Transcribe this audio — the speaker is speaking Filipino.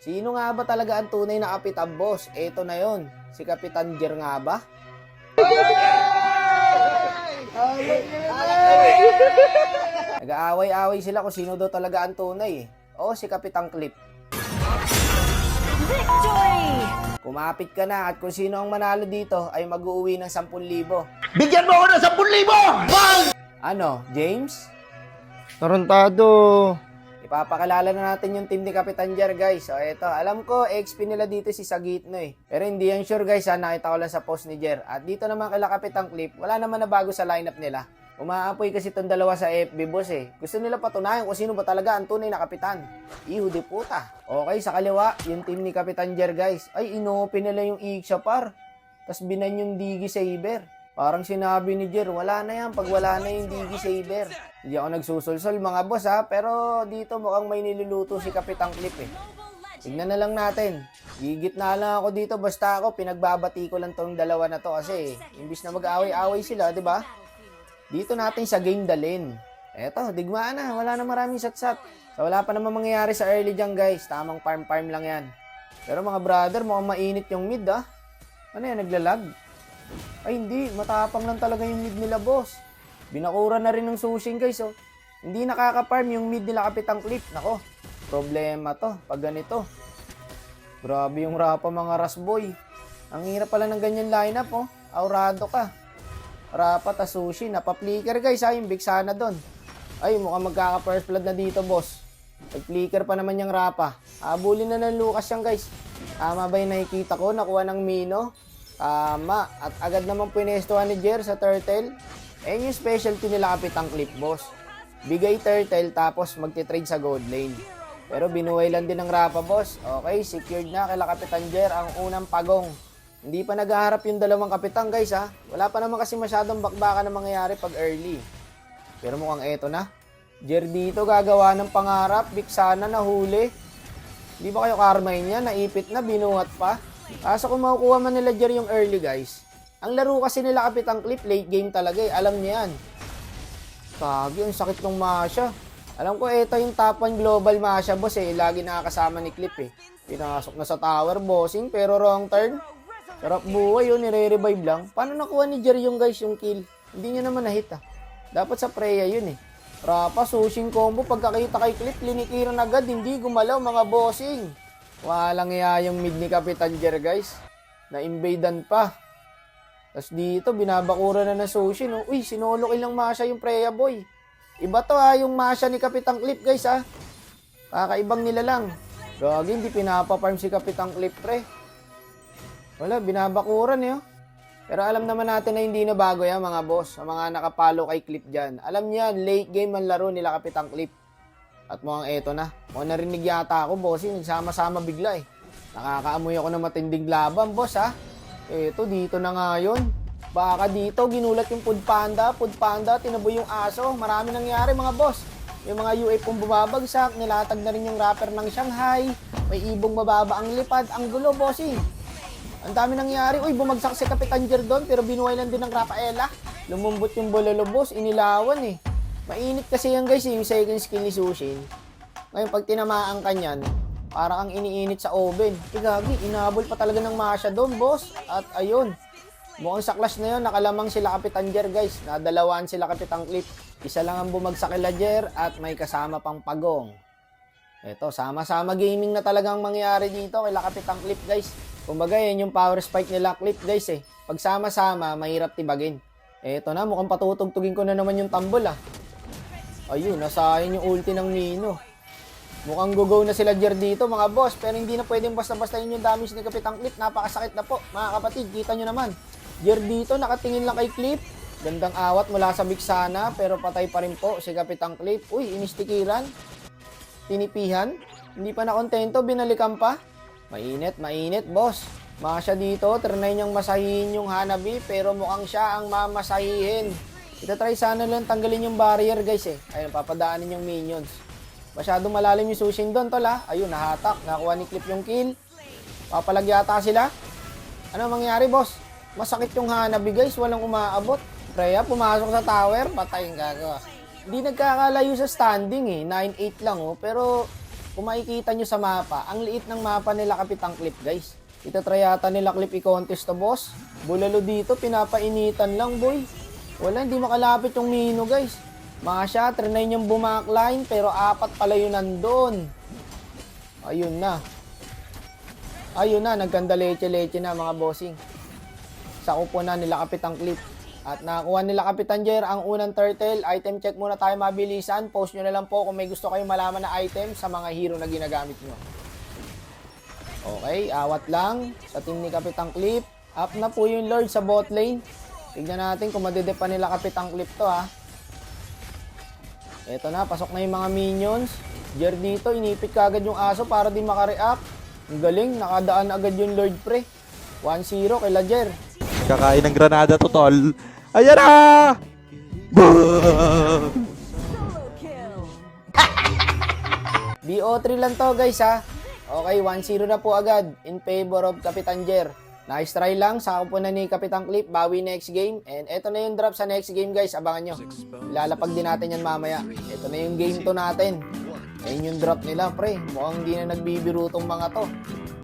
Sino nga ba talaga ang tunay na kapitan, boss? Eto na yon, si Kapitan Jer nga ba? Nag-aaway-away sila kung sino daw talaga ang tunay eh. O si Kapitan Clip. Victory! Kumapit ka na at kung sino ang manalo dito ay mag-uuwi ng 10,000. Bigyan mo ako ng 10,000! Bang! Ano, James? Tarantado. Ipapakilala na natin yung team ni Kapitan Jer, guys. So, eto. Alam ko, XP nila dito si Sagitno eh. Pero hindi yan sure, guys. Nakita ko lang sa post ni Jer. At dito naman kila Kapitan Clip, wala naman na bago sa lineup nila. Umaapoy kasi itong dalawa sa FB, boss eh. Gusto nila patunayan kung sino ba talaga ang tunay na kapitan. Iho de puta. Okay, sa kaliwa, yung team ni Kapitan Jer, guys. Ay, inopen nila yung Iksha par. Tapos binan yung Digi Saber. Parang sinabi ni Jer, wala na yan pag wala na yung Digi Saber. Hindi ako nagsusulsol mga boss ha, pero dito mukhang may niluluto si Kapitan Clip eh. Tignan na lang natin. Gigit na lang ako dito, basta ako pinagbabati ko lang tong dalawa na to kasi imbis na mag-away-away sila, di ba? Dito natin sa game dalin. Eto, digmaan na, wala na maraming satsat. So wala pa naman mangyayari sa early dyan guys, tamang farm lang yan. Pero mga brother, mukhang mainit yung mid ah. Ano yan, naglalag? Ay hindi, matapang lang talaga yung mid nila boss. Binakura na rin ng sushing guys oh. Hindi nakaka-farm yung mid nila Kapitan Clip. Nako, problema to pag ganito. Grabe yung rapa mga rasboy. Ang hirap pala ng ganyan lineup oh. Aurado ka. Rapa ta sushi, napa-flicker guys ha, yung big sana doon. Ay, mukhang magkaka-first blood na dito boss. Nag-flicker pa naman yung rapa. Habulin na ng Lucas yan guys. Tama ba yung nakikita ko? Nakuha ng Mino. Tama. At agad naman pinestuhan ni Jer sa turtle. Ayan yung specialty nila Kapitan Clip, boss. Bigay turtle tapos magti-trade sa gold lane. Pero binuhay lang din ng rapa, boss. Okay, secured na kila Kapitan Jer ang unang pagong. Hindi pa naghaharap yung dalawang kapitan, guys, ha. Wala pa naman kasi masyadong bakbakan na mangyayari pag early. Pero mukhang eto na. Jer dito gagawa ng pangarap. Big sana nahuli. Hindi ba kayo karmay niya? Naipit na, binuhat pa. Kaso kung makukuha man nila Jer yung early, guys. Ang laro kasi nila Kapitan Clip, late game talaga eh. Alam niya yan. Kagi, ang sakit ng Masha. Alam ko, ito yung top 1 global Masha, boss eh. Lagi nakakasama ni Clip eh. Pinasok na sa tower, bossing, pero wrong turn. Sarap buhay yun, nire-revive lang. Paano nakuha ni Jer yung guys yung kill? Hindi niya naman na-hit ah. Dapat sa Freya yun eh. Rapa, sushing combo, pagkakita kay Clip, linikiran agad, hindi gumalaw mga bossing. Walang iya yung mid ni Kapitan Jer guys. Na-invadean pa. Tapos dito, binabakura na ng sushi, no? Uy, sinolo kilang Masha yung Freya boy. Iba to ha, yung Masha ni Kapitan Clip guys ha. Kakaibang nila lang. Gagi, hindi pinapa-farm si Kapitan Clip pre. Wala, binabakuran eh. Pero alam naman natin na hindi na bago yan mga boss. Sa mga nakapalo kay Clip dyan. Alam niyan, late game ang laro nila Kapitan Clip. At mukhang eto na. Mukhang narinig yata ako, boss. Nagsama-sama bigla eh. Nakakaamoy ako ng matinding laban, boss ha. Eto, dito na nga yun. Baka dito, ginulat yung Food Panda, tinaboy yung aso. Marami nangyari mga boss. Yung mga UA pong bumabagsak, nilatag na rin yung rapper ng Shanghai. May ibong mababa ang lipad. Ang gulo, bossing. Ang dami nangyari. Uy, bumagsak si Kapitan Jer doon, pero binuhay lang din ng Rafaela. Lumumbot yung bololo, boss. Inilawan eh. Mainit kasi yan guys, yung second skill ni Sushin. Ngayon, pag tinamaan ka niyan, parang ang iniinit sa oven. Gagi, inabol pa talaga ng Masha doon, boss. At ayun, mukhang sa clash na yun, nakalamang sila Kapitan Jer guys. Nadalawaan sila Kapitan Clip. Isa lang ang bumagsak kila Jer at may kasama pang pagong. Eto, sama-sama gaming na talagang mangyari dito kila Kapitan Clip guys. Kumbaga yan yung power spike nila Clip guys eh. Pag sama-sama, mahirap tibagin. Eto na, mukhang patutugtugin ko na naman yung tambol ah. Ayun, nasayang yung ulti ng Mino. Mukhang gugo na sila Jer dito mga boss. Pero hindi na pwedeng basta-basta yun yung damage ni Kapitan Clip. Napakasakit na po mga kapatid, kita nyo naman. Jer dito, nakatingin lang kay Clip. Gandang awat mula sa Bigsana, pero patay pa rin po si Kapitan Clip. Uy, inistikiran. Tinipihan. Hindi pa nakontento, binalikan pa. Mainit, boss. Masha dito, trinay niyang masahihin yung Hanabi, pero mukhang siya ang mamasahihin. Itatry sana lang tanggalin yung barrier, guys eh. Ayun, papadaanin yung minions. Masyadong malalim yung sushing doon, tol ha. Ayun, nahatak. Nakuha ni Clip yung kill. Papalag yata sila. Ano mangyari, boss? Masakit yung Hanabi, guys. Walang umaabot. Freya, pumasok sa tower. Patayin ka. Hindi nagkakalayo sa standing eh. 9-8 lang oh. Pero kung makikita nyo sa mapa, ang liit ng mapa nila Kapitang Clip, guys. Ito try yata nila Clip i-contest to, boss. Bulalo dito, pinapainitan lang, boy. Wala, hindi makalapit yung Mino, guys. Mga siya, trinay niyang bumakline, pero 4 pala yun nandun. Ayun na. Ayun na, nagkanda leche-leche na, mga bossing. Sakupo na nila Kapitang Clip. At nakakuha nila Kapitan Jer ang unang turtle. Item check muna tayo mabilisan. Post nyo na lang po kung may gusto kayong malaman na item sa mga hero na ginagamit nyo. Okay, awat lang sa team ni Kapitang Clip. Up na po yung Lord sa bot lane. Tignan natin kung madedepa nila Kapitang Clip to, ha. Eto na, pasok na yung mga minions. Jer dito, inipit kagad yung aso para di makareact. Ang galing, nakadaan agad yung Lord pre. 1-0 kay Jer. Kakain ng granada to, tol. Ayan na! BO3 lang to, guys, ha. Okay, 1-0 na po agad in favor of Kapitan Jer. Nice try lang, sako po na ni Kapitang Clip, bawi next game. And eto na yung drop sa next game, guys, abangan nyo. Ilalapag din natin yan mamaya. Eto na yung game to natin. Ayun yung drop nila, pre. Mukhang hindi na nagbibiro tong mga to.